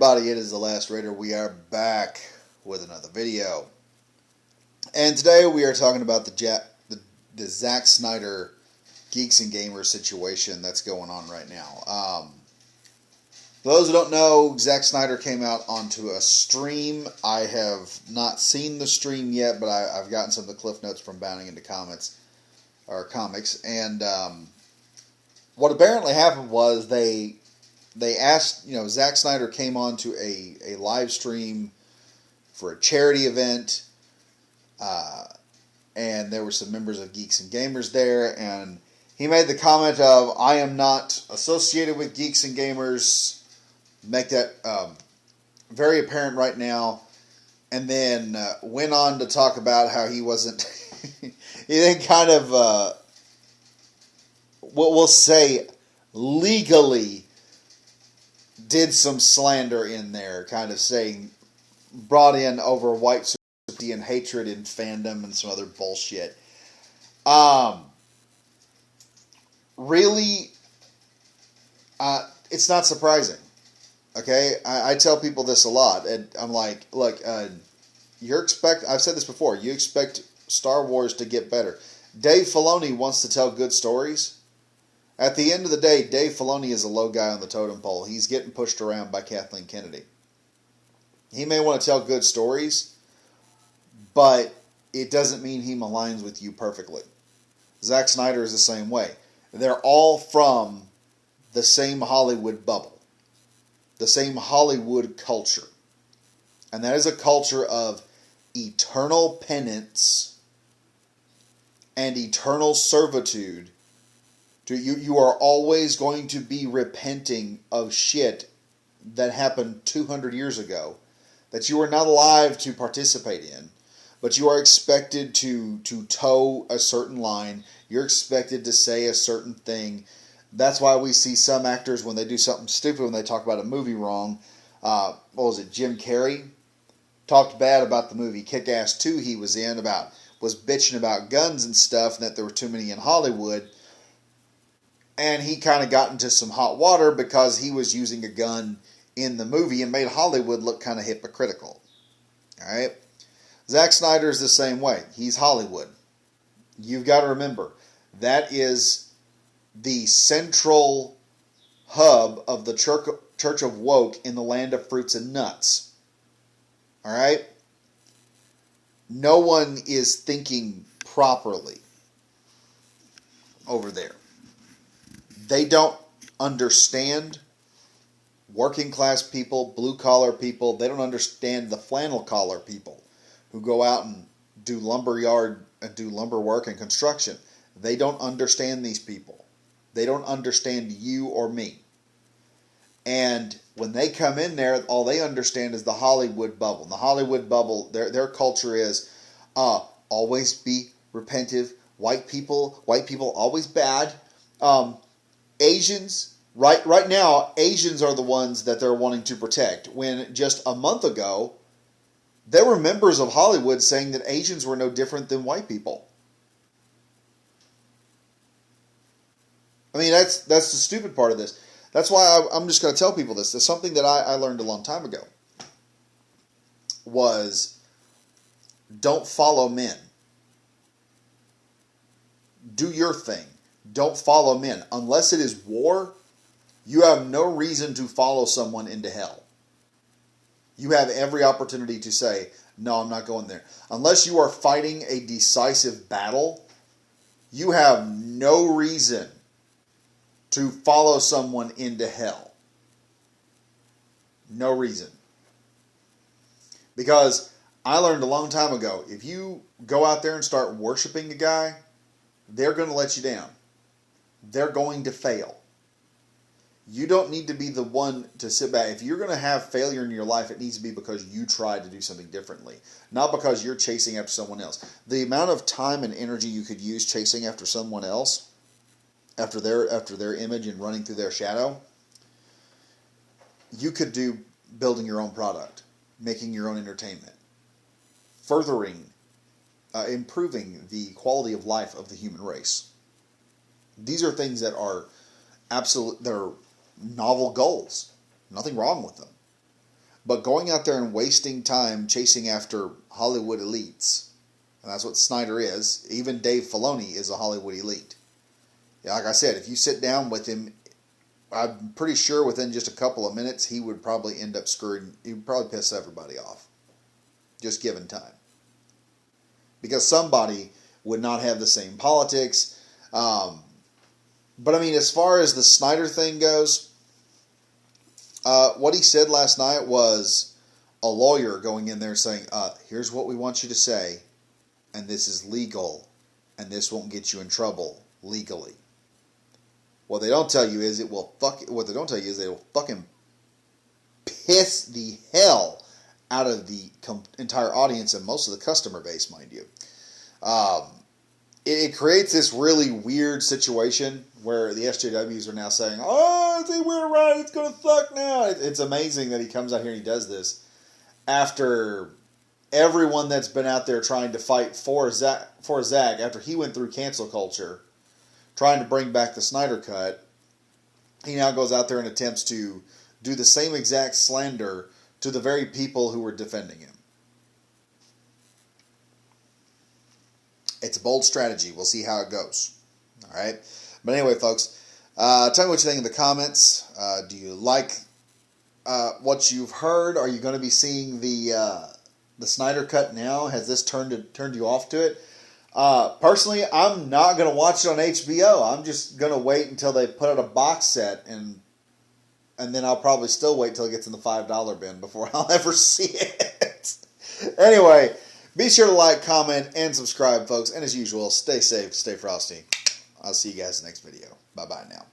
everybody, it is the Last Raider. We are back with another video. And today we are talking about the Zack Snyder Geeks and Gamers situation that's going on right now. For those who don't know, Zack Snyder came out onto a stream. I have not seen the stream yet, but I've gotten some of the cliff notes from Bounding into Comics. And what apparently happened was they asked, Zack Snyder came on to a live stream for a charity event, and there were some members of Geeks and Gamers there, and he made the comment of, "I am not associated with Geeks and Gamers," make that very apparent right now, and then went on to talk about how he wasn't, he then kind of, what we'll say, legally did some slander in there, kind of saying, brought in over white supremacy and hatred in fandom and some other bullshit. Really, it's not surprising. Okay, I tell people this a lot, and I'm like, look, I've said this before, you expect Star Wars to get better. Dave Filoni wants to tell good stories. At the end of the day, Dave Filoni is a low guy on the totem pole. He's getting pushed around by Kathleen Kennedy. He may want to tell good stories, but it doesn't mean he aligns with you perfectly. Zack Snyder is the same way. They're all from the same Hollywood bubble, the same Hollywood culture. And that is a culture of eternal penance and eternal servitude. You are always going to be repenting of shit that happened 200 years ago that you are not alive to participate in, but you are expected to toe a certain line. You're expected to say a certain thing. That's why we see some actors, when they do something stupid, when they talk about a movie wrong, Jim Carrey talked bad about the movie Kick-Ass 2 he was in, was bitching about guns and stuff, and that there were too many in Hollywood. And he kind of got into some hot water because he was using a gun in the movie and made Hollywood look kind of hypocritical. Alright? Zack Snyder is the same way. He's Hollywood. You've got to remember, that is the central hub of the Church of Woke in the land of fruits and nuts. Alright? No one is thinking properly over there. They don't understand working class people, blue collar people. They don't understand the flannel collar people who go out and do lumber work and construction. They don't understand these people. They don't understand you or me. And when they come in there, all they understand is the Hollywood bubble. And the Hollywood bubble, their culture is always be repentive. White people always bad. Asians, right now, Asians are the ones that they're wanting to protect. When just a month ago, there were members of Hollywood saying that Asians were no different than white people. I mean, that's the stupid part of this. That's why I'm just going to tell people this. There's something that I learned a long time ago. Was, don't follow men. Do your thing. Don't follow men. Unless it is war, you have no reason to follow someone into hell. You have every opportunity to say, no, I'm not going there. Unless you are fighting a decisive battle, you have no reason to follow someone into hell. No reason. Because I learned a long time ago, if you go out there and start worshiping a guy, they're going to let you down. They're going to fail. You don't need to be the one to sit back. If you're going to have failure in your life, it needs to be because you tried to do something differently, not because you're chasing after someone else. The amount of time and energy you could use chasing after someone else, after their image and running through their shadow, you could do building your own product, making your own entertainment, furthering, improving the quality of life of the human race. These are things that are they're novel goals. Nothing wrong with them. But going out there and wasting time chasing after Hollywood elites, and that's what Snyder is. Even Dave Filoni is a Hollywood elite. Yeah, like I said, if you sit down with him, I'm pretty sure within just a couple of minutes he would probably end up screwing. He would probably piss everybody off, just given time. Because somebody would not have the same politics. But I mean, as far as the Snyder thing goes, what he said last night was a lawyer going in there saying, here's what we want you to say, and this is legal, and this won't get you in trouble legally. What they don't tell you is it will fucking piss the hell out of the entire audience and most of the customer base, mind you. It creates this really weird situation where the SJWs are now saying, "Oh, I think we're right. It's gonna suck now." It's amazing that he comes out here and he does this after everyone that's been out there trying to fight for Zack after he went through cancel culture, trying to bring back the Snyder Cut. He now goes out there and attempts to do the same exact slander to the very people who were defending him. It's a bold strategy. We'll see how it goes. All right. But anyway, folks, tell me what you think in the comments. Do you like what you've heard? Are you going to be seeing the Snyder Cut now? Has this turned you off to it? Personally, I'm not going to watch it on HBO. I'm just going to wait until they put out a box set, and then I'll probably still wait till it gets in the $5 bin before I'll ever see it. Anyway, be sure to like, comment, and subscribe, folks. And as usual, stay safe, stay frosty. I'll see you guys in the next video. Bye-bye now.